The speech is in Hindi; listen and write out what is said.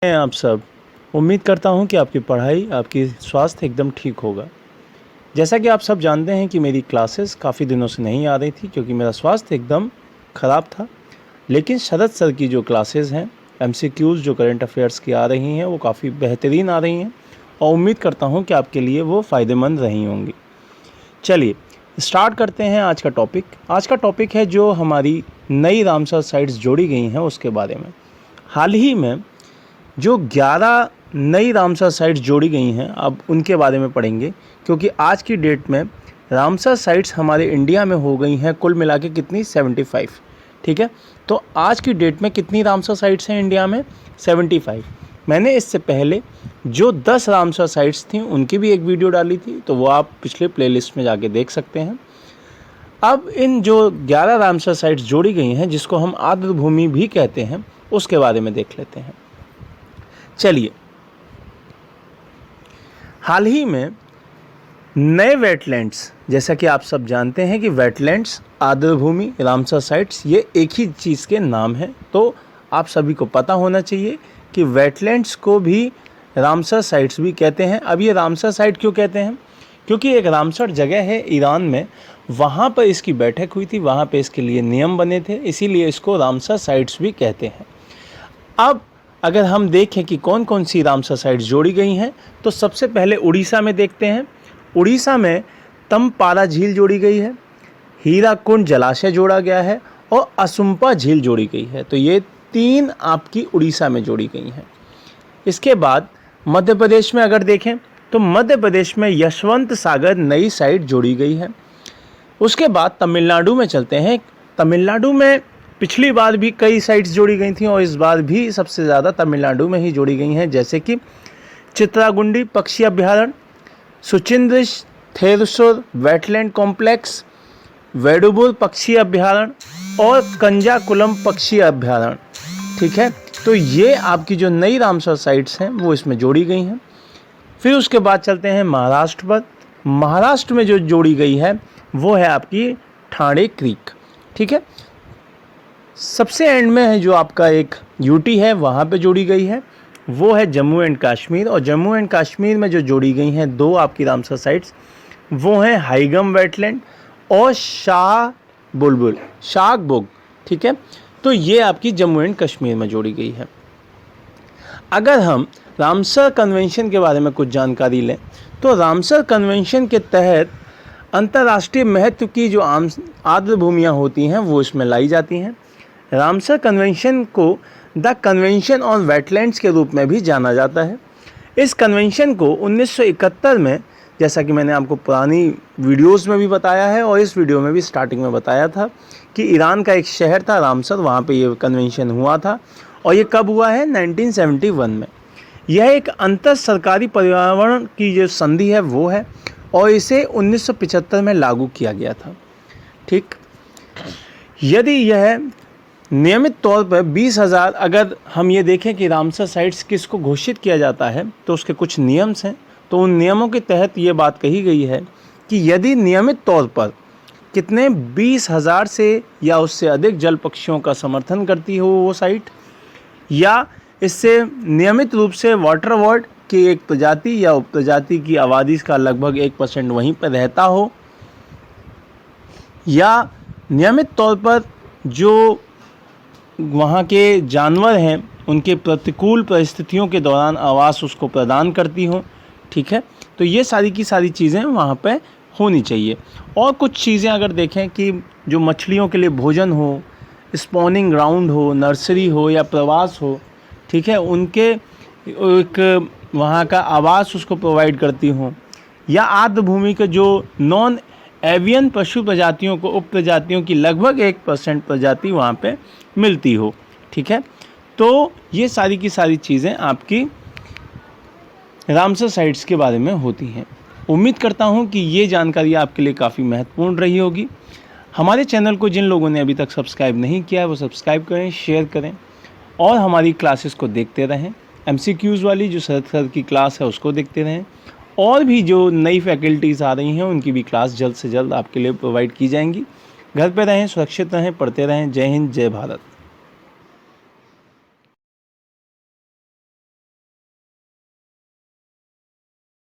हैं आप सब। उम्मीद करता हूं कि आपकी पढ़ाई, आपकी स्वास्थ्य एकदम ठीक होगा। जैसा कि आप सब जानते हैं कि मेरी क्लासेस काफ़ी दिनों से नहीं आ रही थी क्योंकि मेरा स्वास्थ्य एकदम ख़राब था। लेकिन शरद सर की जो क्लासेस हैं, एमसीक्यूज़ जो करंट अफेयर्स की आ रही हैं, वो काफ़ी बेहतरीन आ रही हैं और उम्मीद करता हूँ कि आपके लिए वो फ़ायदेमंद रही होंगी। चलिए स्टार्ट करते हैं आज का टॉपिक। आज का टॉपिक है जो हमारी नई रामसर साइट्स जोड़ी गई हैं उसके बारे में। हाल ही में जो 11 नई रामसर साइट्स जोड़ी गई हैं, अब उनके बारे में पढ़ेंगे क्योंकि आज की डेट में रामसर साइट्स हमारे इंडिया में हो गई हैं कुल मिला के कितनी 75। ठीक है, तो आज की डेट में कितनी रामसर साइट्स हैं इंडिया में? 75। मैंने इससे पहले जो 10 रामसर साइट्स थी उनकी भी एक वीडियो डाली थी, तो वो आप पिछले प्लेलिस्ट में जाके देख सकते हैं। अब इन जो 11 रामसर साइट्स जोड़ी गई हैं जिसको हम आर्द्र भूमि भी कहते हैं, उसके बारे में देख लेते हैं। चलिए, हाल ही में नए वेटलैंड्स, जैसा कि आप सब जानते हैं कि वेटलैंड्स, आर्द्र भूमि, रामसर साइट्स ये एक ही चीज़ के नाम हैं, तो आप सभी को पता होना चाहिए कि वेटलैंड्स को भी रामसर साइट्स भी कहते हैं। अब ये रामसर साइट क्यों कहते हैं? क्योंकि एक रामसर जगह है ईरान में, वहाँ पर इसकी बैठक हुई थी, वहाँ पे इसके लिए नियम बने थे, इसीलिए इसको रामसर साइट्स भी कहते हैं। अब अगर हम देखें कि कौन कौन सी रामसर साइट्स जोड़ी गई हैं, तो सबसे पहले उड़ीसा में देखते हैं। उड़ीसा में तमपारा झील जोड़ी गई है, हीराकुंड जलाशय जोड़ा गया है और असुम्पा झील जोड़ी गई है। तो ये 3 आपकी उड़ीसा में जोड़ी गई हैं। इसके बाद मध्य प्रदेश में अगर देखें तो मध्य प्रदेश में यशवंत सागर नई साइट जोड़ी गई है। उसके बाद तमिलनाडु में चलते हैं। तमिलनाडु में पिछली बार भी कई साइट्स जोड़ी गई थी और इस बार भी सबसे ज़्यादा तमिलनाडु में ही जोड़ी गई हैं, जैसे कि चित्रागुंडी पक्षी अभ्यारण्य, सुचिंद्र थेरसुर वेटलैंड कॉम्प्लेक्स, वेडुबुर पक्षी अभ्यारण्य और कंजाकुलम पक्षी अभ्यारण्य। ठीक है, तो ये आपकी जो नई रामसर साइट्स हैं वो इसमें जोड़ी गई हैं। फिर उसके बाद चलते हैं महाराष्ट्र पर। महाराष्ट्र में जो जोड़ी गई है वो है आपकी ठाणे क्रीक। ठीक है, सबसे एंड में है जो आपका एक यूटी है, वहाँ पे जोड़ी गई है, वो है जम्मू एंड कश्मीर। और जम्मू एंड कश्मीर में जो जोड़ी गई हैं 2 आपकी रामसर साइट्स, वो हैं हाईगम वेटलैंड और शाहबुग। ठीक है, तो ये आपकी जम्मू एंड कश्मीर में जोड़ी गई है। अगर हम रामसर कन्वेंशन के बारे में कुछ जानकारी लें तो रामसर कन्वेंशन के तहत अंतर्राष्ट्रीय महत्व की जो आर्द्र भूमियाँ होती हैं वो इसमें लाई जाती हैं। रामसर कन्वेंशन को द कन्वेंशन ऑन वेटलैंड्स के रूप में भी जाना जाता है। इस कन्वेंशन को 1971 में, जैसा कि मैंने आपको पुरानी वीडियोस में भी बताया है और इस वीडियो में भी स्टार्टिंग में बताया था कि ईरान का एक शहर था रामसर, वहाँ पे ये कन्वेंशन हुआ था। और ये कब हुआ है? 1971 में। यह एक अंतर सरकारी पर्यावरण की जो संधि है वो है और इसे 1975 में लागू किया गया था। ठीक, यदि यह नियमित तौर पर 20,000, अगर हम ये देखें कि रामसर साइट्स किसको घोषित किया जाता है तो उसके कुछ नियम्स हैं, तो उन नियमों के तहत ये बात कही गई है कि यदि नियमित तौर पर कितने 20,000 से या उससे अधिक जल पक्षियों का समर्थन करती हो वो साइट, या इससे नियमित रूप से वाटर बर्ड की एक प्रजाति या उपप्रजाति की आबादी का लगभग 1% वहीं पर रहता हो, या नियमित तौर पर जो वहाँ के जानवर हैं उनके प्रतिकूल परिस्थितियों के दौरान आवास उसको प्रदान करती हो। ठीक है, तो ये सारी की सारी चीज़ें वहाँ पे होनी चाहिए। और कुछ चीज़ें अगर देखें कि जो मछलियों के लिए भोजन हो, स्पॉनिंग ग्राउंड हो, नर्सरी हो या प्रवास हो, ठीक है, उनके एक वहाँ का आवास उसको प्रोवाइड करती हो, या आर्द्र भूमि के जो नॉन एवियन पशु प्रजातियों को, उप प्रजातियों की लगभग 1% प्रजाति वहाँ पे मिलती हो। ठीक है, तो ये सारी की सारी चीज़ें आपकी रामसर साइट्स के बारे में होती हैं। उम्मीद करता हूँ कि ये जानकारी आपके लिए काफ़ी महत्वपूर्ण रही होगी। हमारे चैनल को जिन लोगों ने अभी तक सब्सक्राइब नहीं किया है वो सब्सक्राइब करें, शेयर करें और हमारी क्लासेस को देखते रहें। MCQs वाली जो शरद सर की क्लास है उसको देखते रहें, और भी जो नई फैकल्टीज़ आ रही हैं उनकी भी क्लास जल्द से जल्द आपके लिए प्रोवाइड की जाएंगी। घर पे रहें, सुरक्षित रहें, पढ़ते रहें। जय हिंद, जय भारत।